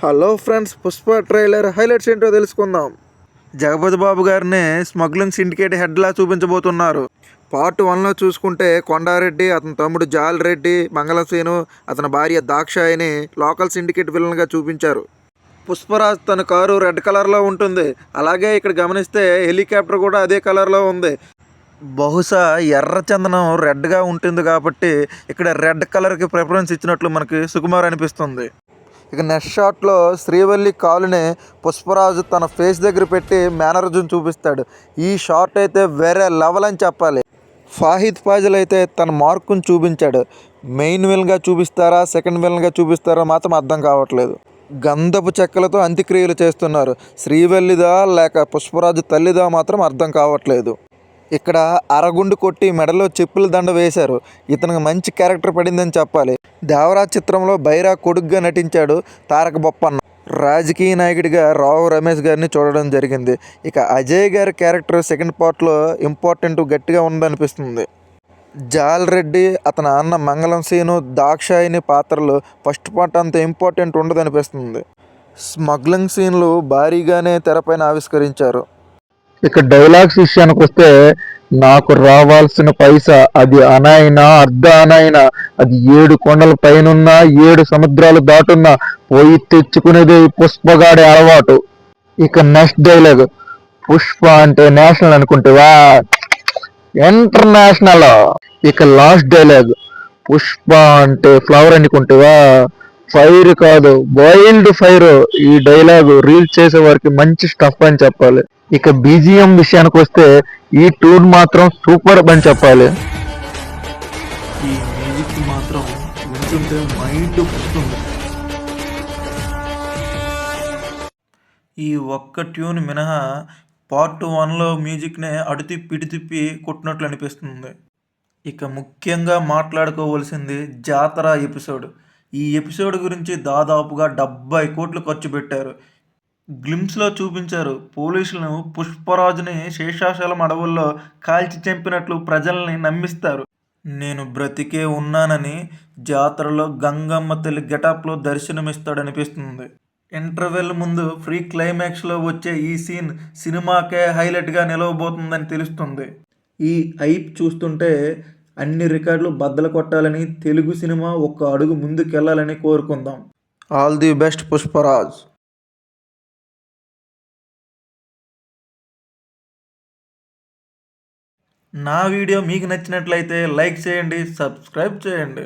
Hello friends, Pushpa trailer highlights ఏంటో తెలుసుకుందాం. జగపతి బాబు గారిని స్మగ్లింగ్ సిండికేట్ హెడ్లా చూపించబోతున్నారు. పార్ట్ 1లో చూసుకుంటే కొండారెడ్డి, అతని తమ్ముడు జాలరెడ్డి, మంగళసేను, అతని భార్య దాక్షాయిని లోకల్ సిండికేట్ విలన్గా చూపించారు. పుష్పరాజ్ తన కారు రెడ్ కలర్లో ఉంటుంది. అలాగే ఇక్కడ గమనిస్తే హెలికాప్టర్ కూడా అదే కలర్లో ఉంది. బహుశా ఎర్ర చందనం రెడ్గా ఉంటుంది కాబట్టి ఇక్కడ రెడ్ కలర్కి ప్రిఫరెన్స్ ఇచ్చినట్లు మనకి సుకుమార్ అనిపిస్తుంది. ఇక నెక్స్ట్ షాట్లో శ్రీవల్లి కాలుని పుష్పరాజు తన ఫేస్ దగ్గర పెట్టి మేనరిజం చూపిస్తాడు. ఈ షాట్ అయితే వేరే లెవెల్ అని చెప్పాలి. ఫాహిద్ ఫాజిల్ అయితే తన మార్కును చూపించాడు. మెయిన్ విలన్గా చూపిస్తారా, సెకండ్ విలన్గా చూపిస్తారా మాత్రం అర్థం కావట్లేదు. గంధపు చెక్కలతో అంత్యక్రియలు చేస్తున్నారు. శ్రీవల్లిదా లేక పుష్పరాజు తల్లిదా మాత్రం అర్థం కావట్లేదు. ఇక్కడ అరగుండు కొట్టి మెడలో చెప్పుల దండ వేశారు. ఇతనికి మంచి క్యారెక్టర్ పడిందని చెప్పాలి. దేవరాజ్ చిత్రంలో బైరా కొడుగ్గా నటించాడు తారక బొప్పన్న. రాజకీయ నాయకుడిగా రావు రమేష్ గారిని చూడడం జరిగింది. ఇక అజయ్ గారి క్యారెక్టర్ సెకండ్ పార్ట్లో ఇంపార్టెంట్ గట్టిగా ఉందనిపిస్తుంది. జాలరెడ్డి, అతని అన్న మంగళం సేను, దాక్షాయిని పాత్రలు ఫస్ట్ పార్ట్ అంత ఇంపార్టెంట్ ఉండదనిపిస్తుంది. స్మగ్లింగ్ సీన్లు భారీగానే తెరపైన ఆవిష్కరించారు. ఇక డైలాగ్స్ విషయానికి వస్తే, నాకు రావాల్సిన పైసా అది అనైనా అర్ధ అనైనా, అది 7 కొండల పైనున్నా 7 సముద్రాలు దాటున్నా పోయి తెచ్చుకునేదే ఈ పుష్పగాడి అలవాటు. ఇక నెక్స్ట్ డైలాగ్, పుష్ప అంటే నేషనల్ అనుకుంటేవా, ఇంటర్నేషనల్. ఇక లాస్ట్ డైలాగ్, పుష్ప అంటే ఫ్లవర్ అనుకుంటేవా, ఫైర్ కాదు వైల్డ్ ఫైర్. ఈ డైలాగ్ రీల్ చేసే వారికి మంచి స్టఫ్ అని చెప్పాలి. ఇక బీజిఎం విషయానికి వస్తే ఈ ట్యూన్ మాత్రం సూపర్ అని చెప్పాలి. ఈ మ్యూజిక్ మాత్రం వింటుంటే మైండ్ పుస్తుంది. ఈ ఒక్క ట్యూన్ మినహా పార్ట్ 1లో మ్యూజిక్నే ఇటు తిప్పి కొట్టినట్లు అనిపిస్తుంది. ఇక ముఖ్యంగా మాట్లాడుకోవాల్సింది జాతర ఎపిసోడ్. ఈ ఎపిసోడ్ గురించి దాదాపుగా 70 కోట్లు ఖర్చు పెట్టారు. గ్లిమ్స్లో చూపించారు. పోలీసులను పుష్పరాజుని శేషాచలం అడవుల్లో కాల్చి చంపినట్లు ప్రజల్ని నమ్మిస్తారు. నేను బ్రతికే ఉన్నానని జాతరలో గంగమ్మ తల్లి గెటప్లో దర్శనమిస్తాడనిపిస్తుంది. ఇంటర్వెల్ ముందు ఫ్రీ క్లైమాక్స్లో వచ్చే ఈ సీన్ సినిమాకే హైలైట్గా నిలవబోతుందని తెలుస్తుంది. ఈ హైప్ చూస్తుంటే అన్ని రికార్డులు బద్దలు కొట్టాలని, తెలుగు సినిమా ఒక్క అడుగు ముందుకెళ్లాలని కోరుకుందాం. All the best Pushparaj. నా వీడియో మీకు నచ్చినట్లయితే లైక్ చేయండి, సబ్స్క్రైబ్ చేయండి.